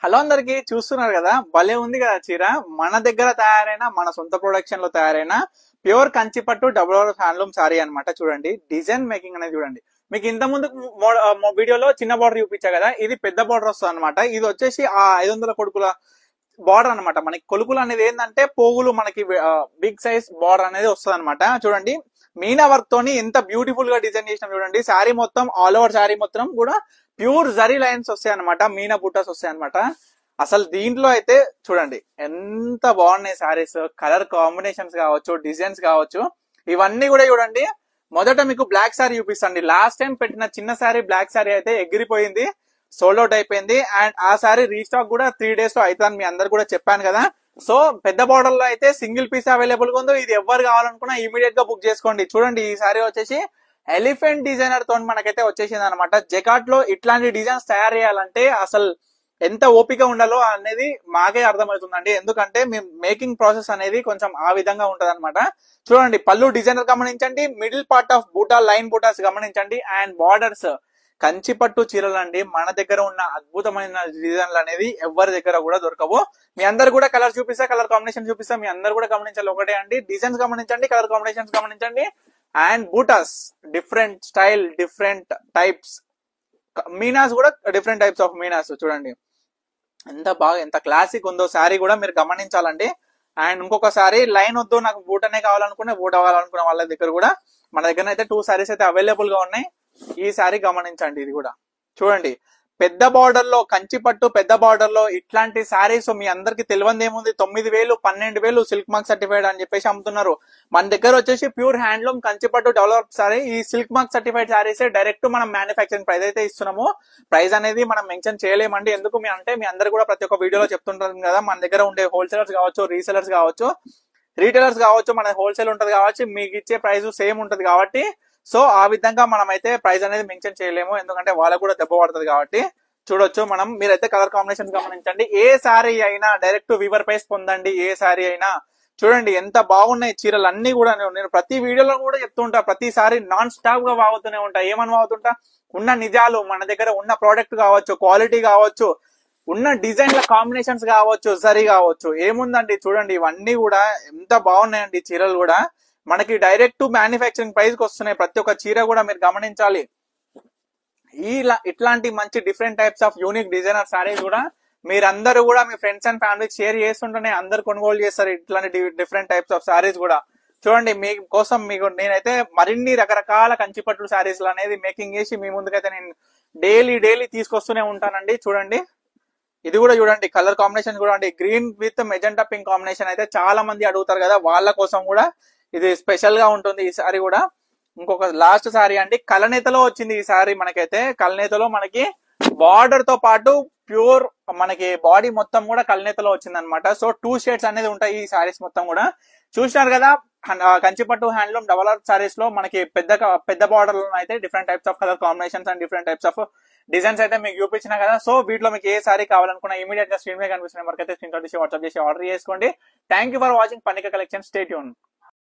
Hello అందరికి చూస్తున్నారు కదా, భలే ఉంది కదా చీర. మన దగ్గర తయారైన, మన సొంత ప్రొడక్షన్ లో తయారైన ప్యూర్ కంచిపట్టు డబుల్ హ్యాండ్లూమ్ సారీ అన్నమాట. చూడండి డిజైన్ మేకింగ్ అనేది చూడండి. మీకు ఇంత ముందు వీడియోలో చిన్న బార్డర్ చూపించా కదా, ఇది పెద్ద బార్డర్ వస్తుంది అనమాట. ఇది వచ్చేసి ఆ 500 కొడుకుల బార్డర్ అనమాట. మనకి కొలుకులు అనేది ఏంటంటే పోగులు, మనకి బిగ్ సైజ్ బార్డర్ అనేది వస్తుంది అనమాట. చూడండి మీనా వర్క్ తోని ఎంత బ్యూటిఫుల్ గా డిజైన్ చేసినాం చూడండి. శారీ మొత్తం ఆల్ ఓవర్ శారీ మొత్తం కూడా ప్యూర్ జరీ లైన్స్ వస్తాయి అనమాట, మీనా బుట్టాస్ వస్తాయి అనమాట. అసలు దీంట్లో అయితే చూడండి ఎంత బాగున్నాయి శారీస్. కలర్ కాంబినేషన్స్ కావచ్చు, డిజైన్స్ కావచ్చు, ఇవన్నీ కూడా చూడండి. మొదట మీకు బ్లాక్ శారీ చూపిస్తాండి. లాస్ట్ టైం పెట్టిన చిన్న శారీ బ్లాక్ శారీ అయితే ఎగిరిపోయింది, సోల్డ్ అవుట్ అయిపోయింది. అండ్ ఆ శారీ రీస్టాక్ కూడా 3 days లో అవుతుందని మీ అందరు కూడా చెప్పాను కదా. సో పెద్ద బార్డర్ లో అయితే సింగిల్ పీస్ అవైలబుల్ గా ఉందో, ఇది ఎవరు కావాలనుకున్నా ఇమీడియట్ గా బుక్ చేసుకోండి. చూడండి ఈ శారీ వచ్చేసి ఎలిఫెంట్ డిజైనర్ తో మనకైతే వచ్చేసింది అనమాట. జెకాట్ లో ఇట్లాంటి డిజైన్స్ తయారు చేయాలంటే అసలు ఎంత ఓపిక ఉండాలో అనేది మాకే అర్థమవుతుందండి. ఎందుకంటే మేము మేకింగ్ ప్రాసెస్ అనేది కొంచెం ఆ విధంగా ఉంటది అనమాట. చూడండి పళ్ళు డిజైనర్ గమనించండి, మిడిల్ పార్ట్ ఆఫ్ బూటా లైన్ బూటాస్ గమనించండి, అండ్ బార్డర్స్ కంచిపట్టు చీరలు అండి. మన దగ్గర ఉన్న అద్భుతమైన డిజైన్లు అనేది ఎవరి దగ్గర కూడా దొరకవు. మీ అందరు కూడా కలర్ చూపిస్తా, కలర్ కాంబినేషన్ చూపిస్తా, మీ అందరు కూడా గమనించాలి ఒకటే అండి. డిజైన్స్ గమనించండి, కలర్ కాంబినేషన్స్ గమనించండి, and buttas different style, different types, Meena's కూడా డిఫరెంట్ టైప్స్ ఆఫ్ మీనాస్. చూడండి ఎంత బాగా, ఎంత క్లాసిక్ ఉందో శారీ కూడా మీరు గమనించాలండి. అండ్ ఇంకొకసారి లైన్ వద్దు, నాకు బూటనే కావాలనుకునే, బూట కావాలనుకునే వాళ్ళ దగ్గర కూడా మన దగ్గర అయితే 2 sarees అయితే అవైలబుల్ గా ఉన్నాయి. ఈ శారీ గమనించండి, ఇది కూడా చూడండి పెద్ద బార్డర్ లో, కంచిపట్టు పెద్ద బార్డర్ లో ఇట్లాంటి శారీస్ మీ అందరికి తెలియదు ఏముంది. 9,000 12,000 సిల్క్ మార్క్ సర్టిఫైడ్ అని చెప్పేసి అమ్ముతున్నారు. మన దగ్గర వచ్చేసి ప్యూర్ హ్యాండ్లూమ్ కంచిపట్టు డెవలప్ సారీ, ఈ silk mark certified saris direct మనం మ్యానుఫ్యాక్చరింగ్ ప్రైస్ అయితే ఇస్తున్నాము. ప్రైస్ అనేది మనం మెన్షన్ చేయలేమండి. ఎందుకు మీ అంటే మీ అందరు కూడా ప్రతి ఒక్క వీడియోలో చెప్తుంటారు కదా, మన దగ్గర ఉండే హోల్సేలర్స్ కావచ్చు, రీసెలర్స్ కావచ్చు, రీటైలర్స్ కావచ్చు, మన హోల్సేల్ ఉంటది కావచ్చు, మీకు ఇచ్చే ప్రైస్ సేమ్ ఉంటది కాబట్టి సో ఆ విధంగా మనం అయితే ప్రైస్ అనేది మెన్షన్ చేయలేము, ఎందుకంటే వాళ్ళకు కూడా దెబ్బ పడుతుంది కాబట్టి. చూడొచ్చు మనం, మీరైతే కలర్ కాంబినేషన్ గమనించండి. ఏ శారీ అయినా డైరెక్ట్ వీవర్ ప్రైస్ పొందండి. ఏ శారీ అయినా చూడండి ఎంత బాగున్నాయి చీరలు అన్ని కూడా. నేను ప్రతి వీడియోలో కూడా చెప్తుంటా, ప్రతిసారి నాన్ స్టాప్ గా వాగుతూనే ఉంటా. ఏమని వాగుతుంటా? ఉన్న నిజాలు, మన దగ్గర ఉన్న ప్రోడక్ట్ కావచ్చు, క్వాలిటీ కావచ్చు, ఉన్న డిజైన్ల కాంబినేషన్స్ కావచ్చు, సరి కావచ్చు, ఏముందండి చూడండి ఇవన్నీ కూడా ఎంత బాగున్నాయండి చీరలు కూడా. మనకి డైరెక్ట్ మ్యానుఫ్యాక్చరింగ్ ప్రైస్ కి వస్తున్నాయి ప్రతి ఒక్క చీర కూడా, మీరు గమనించాలి. ఇట్లాంటి మంచి different types of unique designer saris కూడా మీరందరూ కూడా మీ ఫ్రెండ్స్ అండ్ ఫ్యామిలీ షేర్ చేస్తుంటేనే అందరు కొనుగోలు చేస్తారు ఇట్లాంటి డిఫరెంట్ టైప్స్ ఆఫ్ సారీస్ కూడా. చూడండి మీ కోసం మీకు నేనైతే మరిన్ని రకరకాల కంచిపట్టు సారీస్ అనేది మేకింగ్ చేసి మీ ముందుకైతే నేను డైలీ తీసుకొస్తూనే ఉంటానండి. చూడండి ఇది కూడా చూడండి, కలర్ కాంబినేషన్ కూడా అండి, green with magenta pink combination అయితే చాలా మంది అడుగుతారు కదా, వాళ్ళ కోసం కూడా ఇది స్పెషల్ గా ఉంటుంది ఈ సారీ కూడా. ఇంకొక లాస్ట్ సారీ అండి, కలనేతలో వచ్చింది ఈ సారీ. మనకైతే కలనేతలో మనకి బార్డర్ తో పాటు ప్యూర్ మనకి బాడీ మొత్తం కూడా కలనేతలో వచ్చింది అనమాట. సో 2 shades అనేది ఉంటాయి ఈ సారీస్ మొత్తం కూడా. చూసినారు కదా, కంచిపట్టు హ్యాండ్లూమ్ డబల్ సారీస్ లో మనకి పెద్ద బార్డర్ లో అయితే different types of colour combinations and different types of designs అయితే మీకు చూపించిన కదా. సో వీటిలో మీకు ఏ సారీ కావాలనుకున్నా ఇమీడియట్ గా స్క్రీన్ మీద కనిపిస్తున్న వరకు అయితే స్క్రీన్ షాట్ తీసి వాట్సాప్ చేసి ఆర్డర్ చేసుకోండి. Thank you for watching Pannika collection. Stay tune.